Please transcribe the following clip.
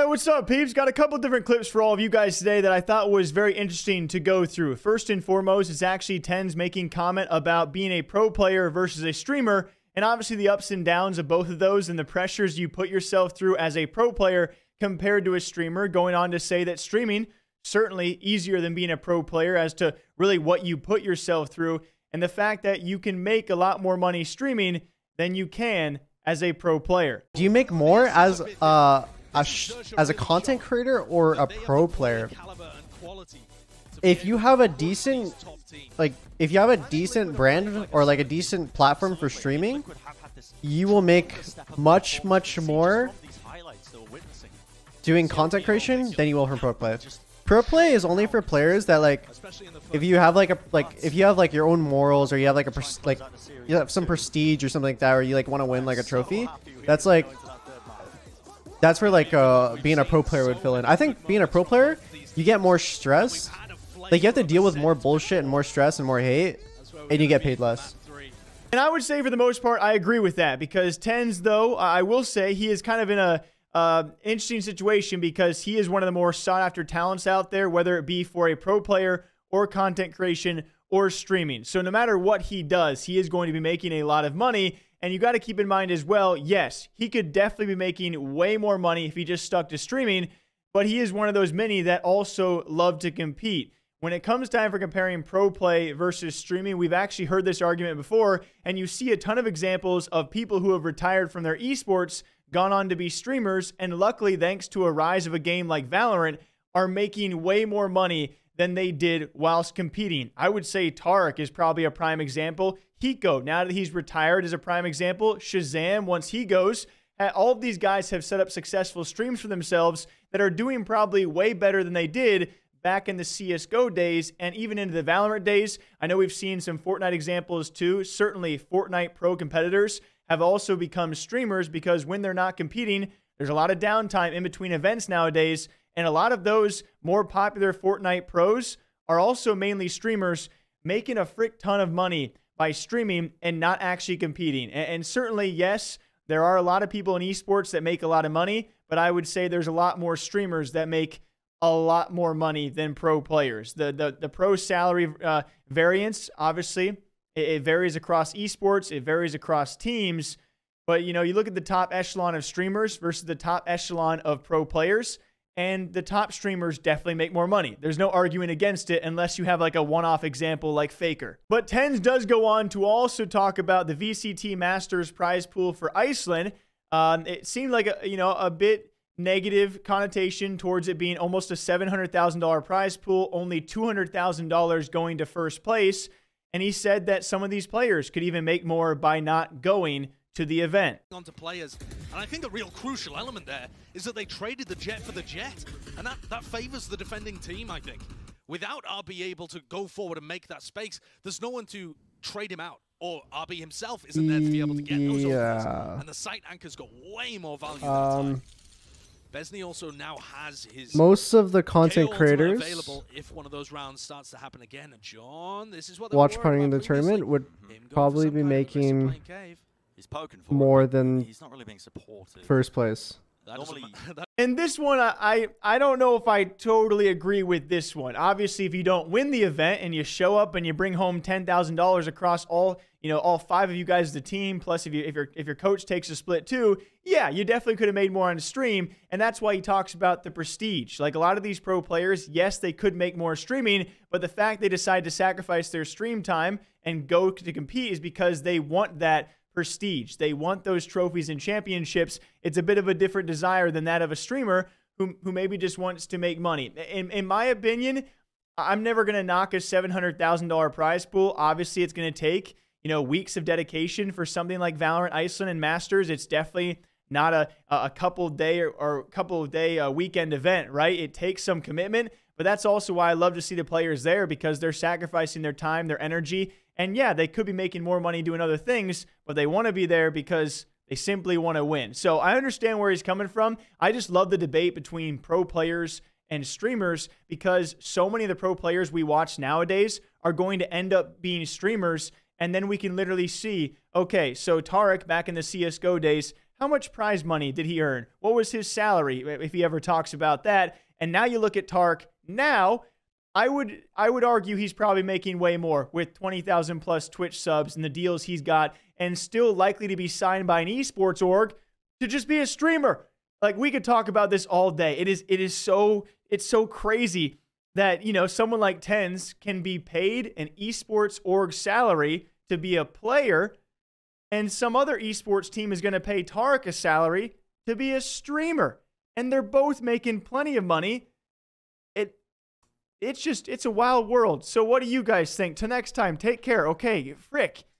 what's up, peeps? Got a couple different clips for all of you guys today that I thought was very interesting to go through. First and foremost, it's actually TenZ making comment about being a pro player versus a streamer, and obviously the ups and downs of both of those and the pressures you put yourself through as a pro player compared to a streamer, going on to say that streaming certainly easier than being a pro player as to really what you put yourself through, and the fact that you can make a lot more money streaming than you can as a pro player. Do you make more as a content creator or a pro player? If you have a decent brand or like a decent platform for streaming, you will make much more doing content creation than you will from pro play. Pro play is only for players that, like, if you have like your own morals, or you have like you have some prestige or something like that, or you like want to win like a trophy. That's where like being a pro player would fill in. I think being a pro player, you get more stress. Like, you have to deal with more bullshit and more stress and more hate, and you get paid less. And I would say for the most part, I agree with that, because TenZ, though, I will say he is kind of in a interesting situation, because he is one of the more sought after talents out there, whether it be for a pro player or content creation or streaming. So no matter what he does, he is going to be making a lot of money. And you got to keep in mind as well, yes, he could definitely be making way more money if he just stuck to streaming, but he is one of those many that also love to compete. When it comes time for comparing pro play versus streaming, we've actually heard this argument before, and you see a ton of examples of people who have retired from their esports, gone on to be streamers, and luckily, thanks to a rise of a game like Valorant, are making way more money than they did whilst competing. I would say Tarek is probably a prime example. Hiko, now that he's retired, is a prime example. Shazam, once he goes. All of these guys have set up successful streams for themselves that are doing probably way better than they did back in the CSGO days and even into the Valorant days. I know we've seen some Fortnite examples too. Certainly Fortnite pro competitors have also become streamers, because when they're not competing, there's a lot of downtime in between events nowadays, and a lot of those more popular Fortnite pros are also mainly streamers, making a frick ton of money by streaming and not actually competing. And certainly, yes, there are a lot of people in esports that make a lot of money, but I would say there's a lot more streamers that make a lot more money than pro players. The pro salary variance, obviously, it varies across esports, it varies across teams, but you know, you look at the top echelon of streamers versus the top echelon of pro players, and the top streamers definitely make more money. There's no arguing against it unless you have like a one-off example like Faker. But TenZ does go on to also talk about the VCT Masters prize pool for Iceland. It seemed like a bit negative connotation towards it being almost a $700,000 prize pool, only $200,000 going to first place. And he said that some of these players could even make more by not going to the event. On to players, and I think a real crucial element there is that they traded the jet for the jet, and that favors the defending team, I think. Without RB able to go forward and make that space, there's no one to trade him out, or RB himself isn't there to be able to get those opens, and the site anchor's got way more value that time. Besney also now has his most of the content creators available if one of those rounds starts to happen again. And John, this is what watch partying in the tournament would probably be making more than he's not really being supported. First place. And this one, I don't know if I totally agree with this one. Obviously, if you don't win the event and you show up and you bring home $10,000 across all 5 of you guys as a team, plus if your coach takes a split too, yeah, you definitely could have made more on the stream. And that's why he talks about the prestige. Like, a lot of these pro players, yes, they could make more streaming, but the fact they decide to sacrifice their stream time and go to compete is because they want that prestige. They want those trophies and championships. It's a bit of a different desire than that of a streamer who maybe just wants to make money. In my opinion, I'm never going to knock a $700,000 prize pool. Obviously, it's going to take weeks of dedication for something like Valorant, Iceland, and Masters. It's definitely not a couple day or couple of day weekend event, right? It takes some commitment, but that's also why I love to see the players there, because they're sacrificing their time, their energy, and yeah, they could be making more money doing other things, but they want to be there because they simply want to win. So I understand where he's coming from. I just love the debate between pro players and streamers, because so many of the pro players we watch nowadays are going to end up being streamers. And then we can literally see, okay, so Tarek back in the CSGO days how much prize money did he earn? What was his salary, if he ever talks about that? And now you look at Tark. Now, I would argue he's probably making way more with 20,000 plus Twitch subs and the deals he's got, and still likely to be signed by an esports org to just be a streamer. Like, we could talk about this all day. It's so crazy that, you know, someone like TenZ can be paid an esports org salary to be a player, and some other esports team is going to pay Tark a salary to be a streamer, and they're both making plenty of money. It's a wild world. So what do you guys think? Till next time, take care. Okay, frick.